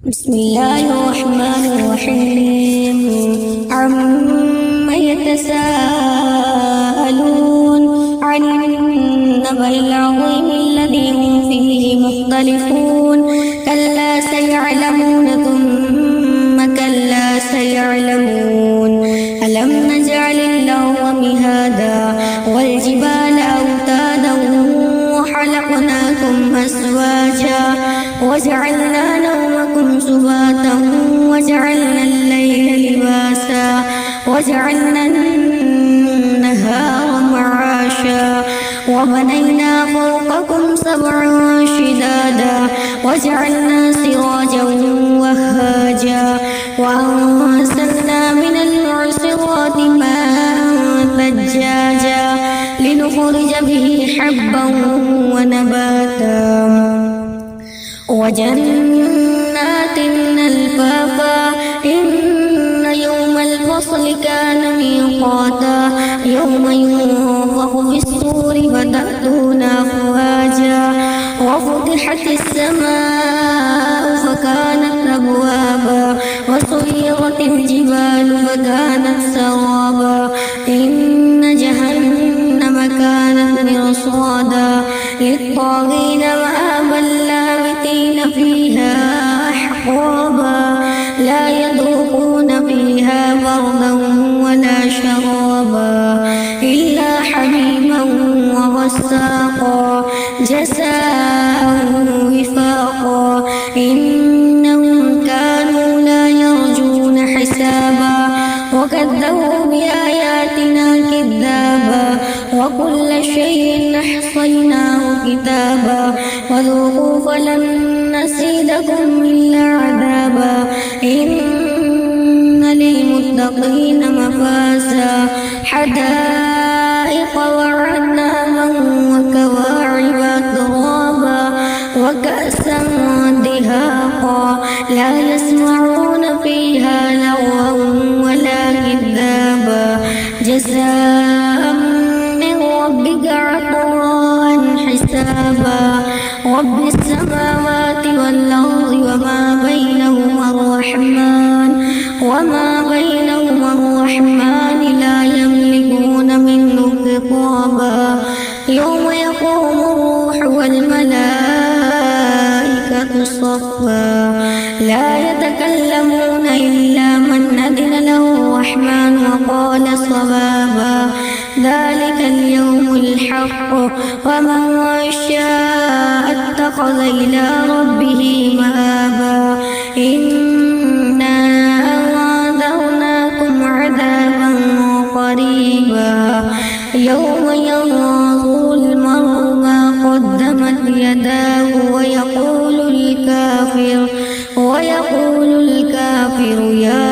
بسم الله الرحمن الرحيم عما يتساءلون عن النبأ العظيم الذي هم فيه مختلفون كلا سيعلمون ثم كلا سيعلمون ألم نجعل الأرض مهادا والجبال أوتادا وخلقناكم أزواجا وجعلنا نومكم سباتا وجعلنا الليل لباسا وجعلنا النهار معاشا وبنينا فوقكم سبعا شدادا وجعلنا سراجا وهاجا وأنزلنا من المعصرات ماء ثجاجا لنخرج به حبا ونباتا وجنات ألفافا إن يوم الفصل كان ميقاتا يوم ينفخ في الصور فتأتون أفواجا وفتحت السماء فكانت أبوابا وسيرت الجبال فكانت سرابا إن جهنم كانت مرصادا للطاغين مآبا لابثين فيها أحقابا لا يذوقون فيها بردا ولا شرابا إلا حميما وغساقا جزاء وفاقا إنهم كانوا لا يرجون حسابا وكذبوا بآياتنا كذابا وكل شيء أحصيناه كتابا وذوقوا فلن نزيدكم إلا عذابا إن للمتقين مفازا حدائق وعنابا وكواعب أترابا وكأسا دهاقا لا يسمعون فيها لغوا ولا كذابا جزاء من ربك عطاء حسابا رب السماوات والأرض وما بينهما الرحمن لا يملكون منه خطابا يوم يقوم الروح والملائكة صفا لا يتكلمون إلا من أذن له الرحمن وقال صوابا ذلك اليوم الحق ومن شاء اتخذ إلى ربه مآبا إنا أنذرناكم عذابا قريبا يوم ينظر المرء ما قدمت يداه ويقول الكافر يا